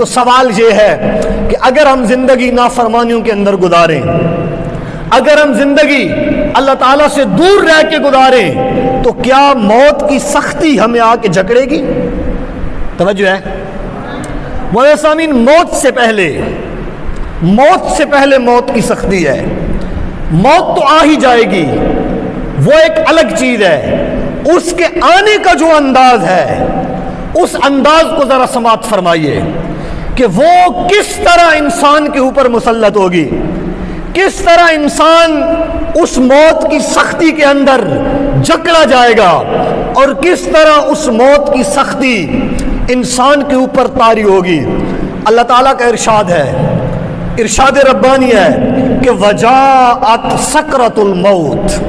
تو سوال یہ ہے کہ اگر ہم زندگی نافرمانیوں کے اندر گزاریں، اگر ہم زندگی اللہ تعالیٰ سے دور رہ کے گزاریں، تو کیا موت کی سختی ہمیں آ کے جکڑے گی؟ توجہ ہے میرے سامعین، موت سے پہلے موت کی سختی ہے۔ موت تو آ ہی جائے گی، وہ ایک الگ چیز ہے، اس کے آنے کا جو انداز ہے اس انداز کو ذرا سماعت فرمائیے کہ وہ کس طرح انسان کے اوپر مسلط ہوگی، کس طرح انسان اس موت کی سختی کے اندر جکڑا جائے گا، اور کس طرح اس موت کی سختی انسان کے اوپر طاری ہوگی۔ اللہ تعالیٰ کا ارشاد ہے، ارشاد ربانی ہے کہ وجاءت سکرۃ الموت،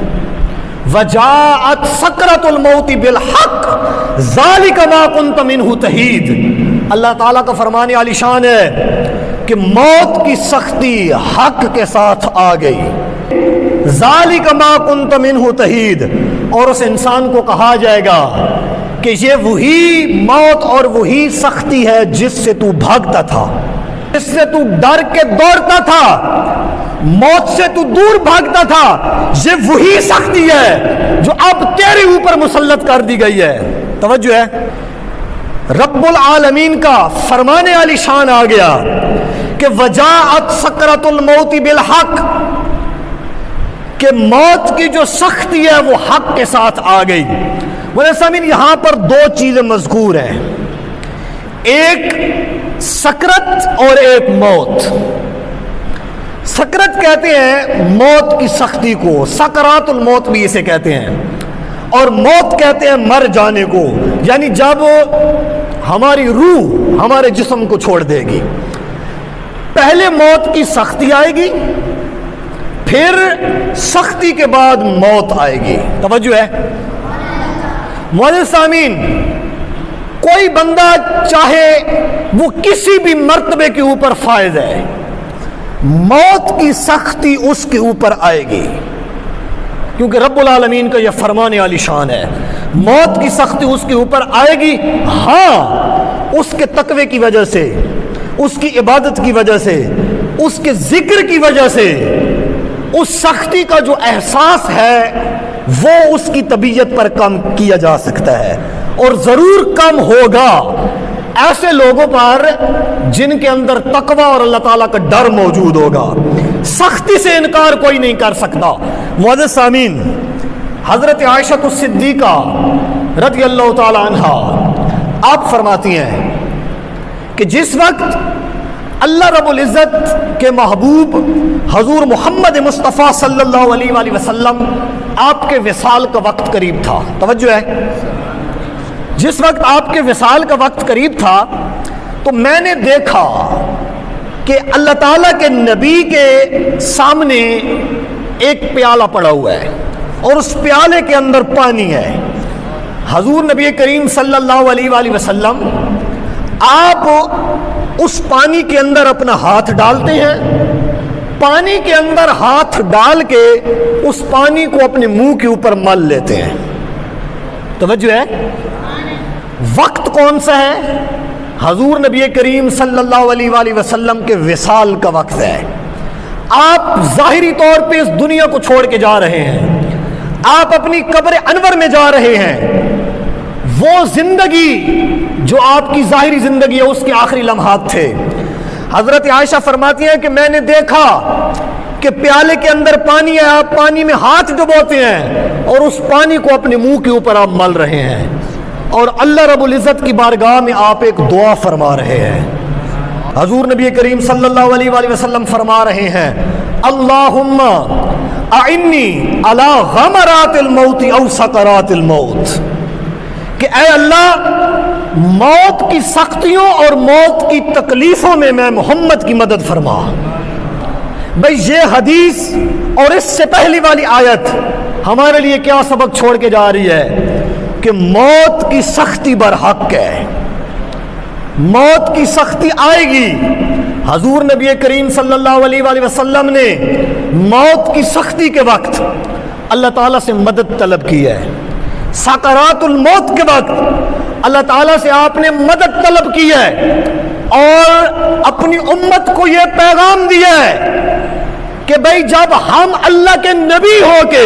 وجاءت سکرۃ الموت بالحق ذالک ما کنت منہ تحید۔ اللہ تعالیٰ کا فرمان عالی شان ہے کہ موت کی سختی حق کے ساتھ آ گئی، ذالک ما کنت منہ تحید، اور اس انسان کو کہا جائے گا کہ یہ وہی موت اور وہی سختی ہے جس سے تو بھاگتا تھا، جس سے تو ڈر کے دوڑتا تھا، موت سے تو دور بھاگتا تھا، یہ وہی سختی ہے جو اب تیرے اوپر مسلط کر دی گئی ہے۔ توجہ ہے، رب العالمین کا فرمان علی شان آ گیا کہ وجاءت سکرۃ الموت بالحق، کہ موت کی جو سختی ہے وہ حق کے ساتھ آ گئی۔ میرے سامعین، یہاں پر دو چیزیں مذکور ہیں، ایک سکرت اور ایک موت۔ سکرت کہتے ہیں موت کی سختی کو، سکرات الموت بھی اسے کہتے ہیں، اور موت کہتے ہیں مر جانے کو، یعنی جب ہماری روح ہمارے جسم کو چھوڑ دے گی۔ پہلے موت کی سختی آئے گی، پھر سختی کے بعد موت آئے گی۔ توجہ ہے معزز سامعین، کوئی بندہ چاہے وہ کسی بھی مرتبے کے اوپر فائز ہے، موت کی سختی اس کے اوپر آئے گی، کیونکہ رب العالمین کا یہ فرمان عالی شان ہے، موت کی سختی اس کے اوپر آئے گی۔ ہاں، اس کے تقوی کی وجہ سے، اس کی عبادت کی وجہ سے، اس کے ذکر کی وجہ سے اس سختی کا جو احساس ہے وہ اس کی طبیعت پر کم کیا جا سکتا ہے، اور ضرور کم ہوگا ایسے لوگوں پر جن کے اندر تقوی اور اللہ تعالیٰ کا ڈر موجود ہوگا۔ سختی سے انکار کوئی نہیں کر سکتا۔ معزز سامعین، حضرت عائشہ الصدیقہ رضی اللہ تعالی عنہا آپ فرماتی ہیں کہ جس وقت اللہ رب العزت کے محبوب حضور محمد مصطفیٰ صلی اللہ علیہ وآلہ وسلم آپ کے وصال کا وقت قریب تھا، توجہ ہے، جس وقت آپ کے وصال کا وقت قریب تھا تو میں نے دیکھا کہ اللہ تعالیٰ کے نبی کے سامنے ایک پیالہ پڑا ہوا ہے، اور اس پیالے کے اندر پانی ہے۔ حضور نبی کریم صلی اللہ علیہ وآلہ وسلم آپ اس پانی کے اندر اپنا ہاتھ ڈالتے ہیں، پانی کے اندر ہاتھ ڈال کے اس پانی کو اپنے منہ کے اوپر مل لیتے ہیں۔ توجہ ہے، وقت کون سا ہے؟ حضور نبی کریم صلی اللہ علیہ وآلہ وسلم کے وصال کا وقت ہے۔ آپ ظاہری طور پہ اس دنیا کو چھوڑ کے جا رہے ہیں، آپ اپنی قبر انور میں جا رہے ہیں، وہ زندگی جو آپ کی ظاہری زندگی ہے اس کے آخری لمحات تھے۔ حضرت عائشہ فرماتی ہیں کہ میں نے دیکھا کہ پیالے کے اندر پانی ہے، آپ پانی میں ہاتھ ڈبوتے ہیں اور اس پانی کو اپنے منہ کے اوپر آپ مل رہے ہیں، اور اللہ رب العزت کی بارگاہ میں آپ ایک دعا فرما رہے ہیں۔ حضور نبی کریم صلی اللہ علیہ وآلہ وسلم فرما رہے ہیں اللہم اعنی علی غمرات الموت او سکرات الموت، کہ اے اللہ موت کی سختیوں اور موت کی تکلیفوں میں محمد کی مدد فرما۔ بھئی یہ حدیث اور اس سے پہلی والی آیت ہمارے لیے کیا سبق چھوڑ کے جا رہی ہے کہ موت کی سختی برحق ہے، موت کی سختی آئے گی۔ حضور نبی کریم صلی اللہ علیہ وآلہ وسلم نے موت کی سختی کے وقت اللہ تعالیٰ سے مدد طلب کی ہے، سکرات الموت کے وقت اللہ تعالیٰ سے آپ نے مدد طلب کی ہے، اور اپنی امت کو یہ پیغام دیا ہے کہ بھئی جب ہم اللہ کے نبی ہو کے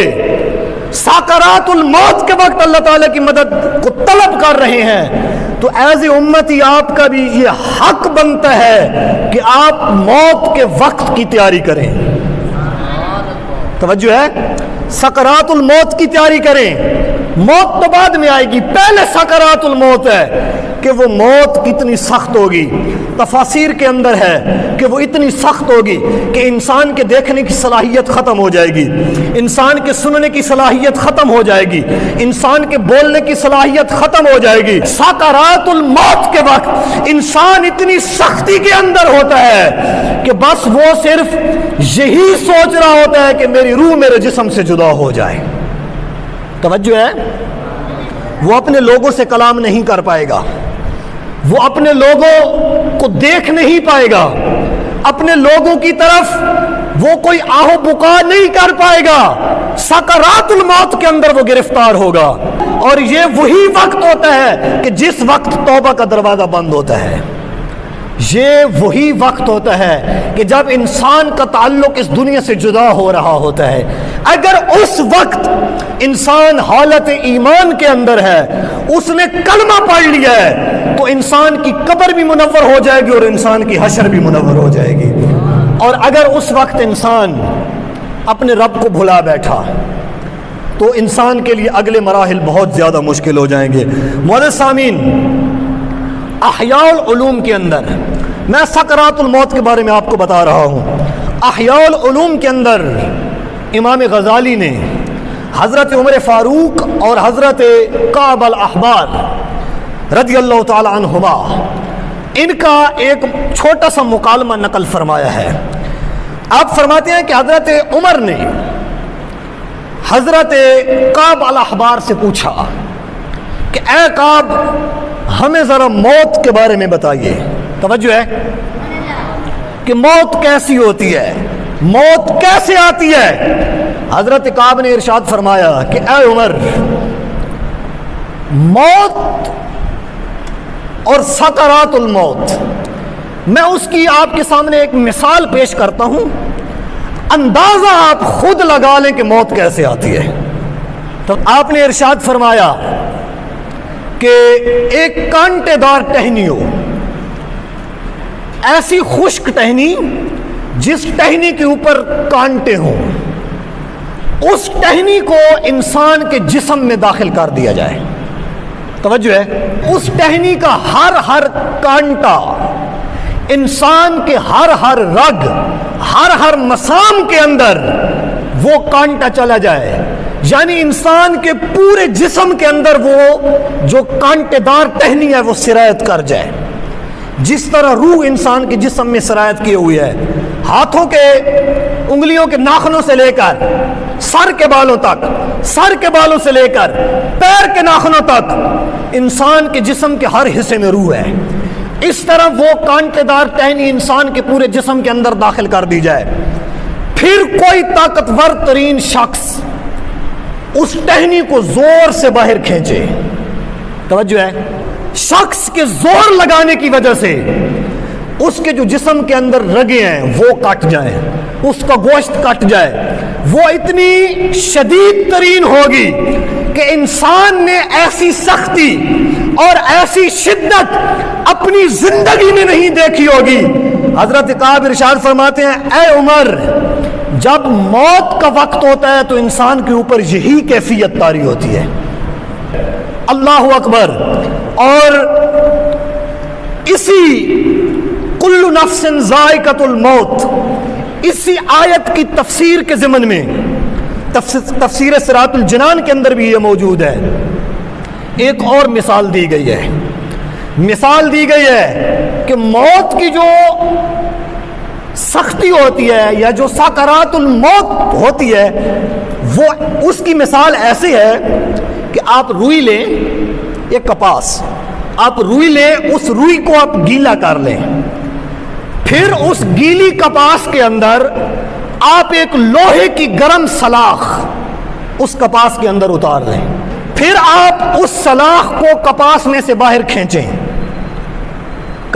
ساکرات الموت کے وقت اللہ تعالیٰ کی مدد کو طلب کر رہے ہیں تو ایز اے امتی آپ کا بھی یہ حق بنتا ہے کہ آپ موت کے وقت کی تیاری کریں. توجہ ہے, سکرات الموت کی تیاری کریں. موت تو بعد میں آئے گی, پہلے سکرات الموت ہے کہ وہ موت کتنی سخت ہوگی. تفاسیر کے اندر ہے کہ وہ اتنی سخت ہوگی کہ انسان کے دیکھنے کی صلاحیت ختم ہو جائے گی, انسان کے سننے کی صلاحیت ختم ہو جائے گی, انسان کے بولنے کی صلاحیت ختم ہو جائے گی. سکرات الموت کے وقت انسان اتنی سختی کے اندر ہوتا ہے کہ بس وہ صرف یہی سوچ رہا ہوتا ہے کہ میری روح میرے جسم سے جدا ہو جائے. توجہ ہے, وہ اپنے لوگوں سے کلام نہیں کر پائے گا, وہ اپنے لوگوں کو دیکھ نہیں پائے گا, اپنے لوگوں کی طرف وہ کوئی آہو بکا نہیں کر پائے گا. سکرات الموت کے اندر وہ گرفتار ہوگا. اور یہ وہی وقت ہوتا ہے کہ جس وقت توبہ کا دروازہ بند ہوتا ہے. یہ وہی وقت ہوتا ہے کہ جب انسان کا تعلق اس دنیا سے جدا ہو رہا ہوتا ہے. اگر اس وقت انسان حالت ایمان کے اندر ہے, اس نے کلمہ پڑھ لیا ہے, تو انسان کی قبر بھی منور ہو جائے گی اور انسان کی حشر بھی منور ہو جائے گی. اور اگر اس وقت انسان اپنے رب کو بھلا بیٹھا تو انسان کے لیے اگلے مراحل بہت زیادہ مشکل ہو جائیں گے. معزز سامعین, احیاء العلوم کے اندر میں سکرات الموت کے بارے میں آپ کو بتا رہا ہوں. احیاء العلوم کے اندر امام غزالی نے حضرت عمر فاروق اور حضرت کعب الاحبار رضی اللہ تعالی عنہما, ان کا ایک چھوٹا سا مکالمہ نقل فرمایا ہے. آپ فرماتے ہیں کہ حضرت عمر نے حضرت کعب الاحبار سے پوچھا کہ اے کعب, ہمیں ذرا موت کے بارے میں بتائیے. توجہ ہے کہ موت کیسی ہوتی ہے, موت کیسے آتی ہے. حضرت کعب نے ارشاد فرمایا کہ اے عمر, موت اور سکرات الموت, میں اس کی آپ کے سامنے ایک مثال پیش کرتا ہوں, اندازہ آپ خود لگا لیں کہ موت کیسے آتی ہے. تو آپ نے ارشاد فرمایا کہ ایک کانٹے دار ٹہنی ہو, ایسی خشک ٹہنی جس ٹہنی کے اوپر کانٹے ہوں, اس ٹہنی کو انسان کے جسم میں داخل کر دیا جائے. توجہ ہے, اس ٹہنی کا ہر کانٹا انسان کے ہر رگ, ہر مسام کے اندر وہ کانٹا چلا جائے, یعنی انسان کے پورے جسم کے اندر وہ جو کانٹے دار ٹہنی ہے وہ سرایت کر جائے. جس طرح روح انسان کے جسم میں سرایت کی ہوئی ہے, ہاتھوں کے انگلیوں کے ناخنوں سے لے کر سر کے بالوں تک, سر کے بالوں سے لے کر پیر کے ناخنوں تک انسان کے جسم کے ہر حصے میں روح ہے. اس طرح وہ کانٹے دار ٹہنی انسان کے پورے جسم کے اندر داخل کر دی جائے. پھر کوئی طاقتور ترین شخص اس ٹہنی کو زور سے باہر کھینچے. توجہ ہے, شخص کے زور لگانے کی وجہ سے اس کے جو جسم کے اندر رگیں ہیں وہ کٹ جائیں, اس کا گوشت کٹ جائے. وہ اتنی شدید ترین ہوگی کہ انسان نے ایسی سختی اور ایسی شدت اپنی زندگی میں نہیں دیکھی ہوگی. حضرت کعب ارشاد فرماتے ہیں اے عمر, جب موت کا وقت ہوتا ہے تو انسان کے اوپر یہی کیفیت طاری ہوتی ہے. اللہ اکبر. اور اسی کل نفس ذائقۃ الموت, اسی آیت کی تفسیر کے ضمن میں تفسیر صراط الجنان کے اندر بھی یہ موجود ہے. ایک اور مثال دی گئی ہے, مثال دی گئی ہے کہ موت کی جو سختی ہوتی ہے یا جو سکرات الموت ہوتی ہے وہ اس کی مثال ایسی ہے کہ آپ روئی لیں, ایک کپاس آپ روئی لیں, اس روئی کو آپ گیلا کر لیں, پھر اس گیلی کپاس کے اندر آپ ایک لوہے کی گرم سلاخ اس کپاس کے اندر اتار لیں, پھر آپ اس سلاخ کو کپاس میں سے باہر کھینچیں.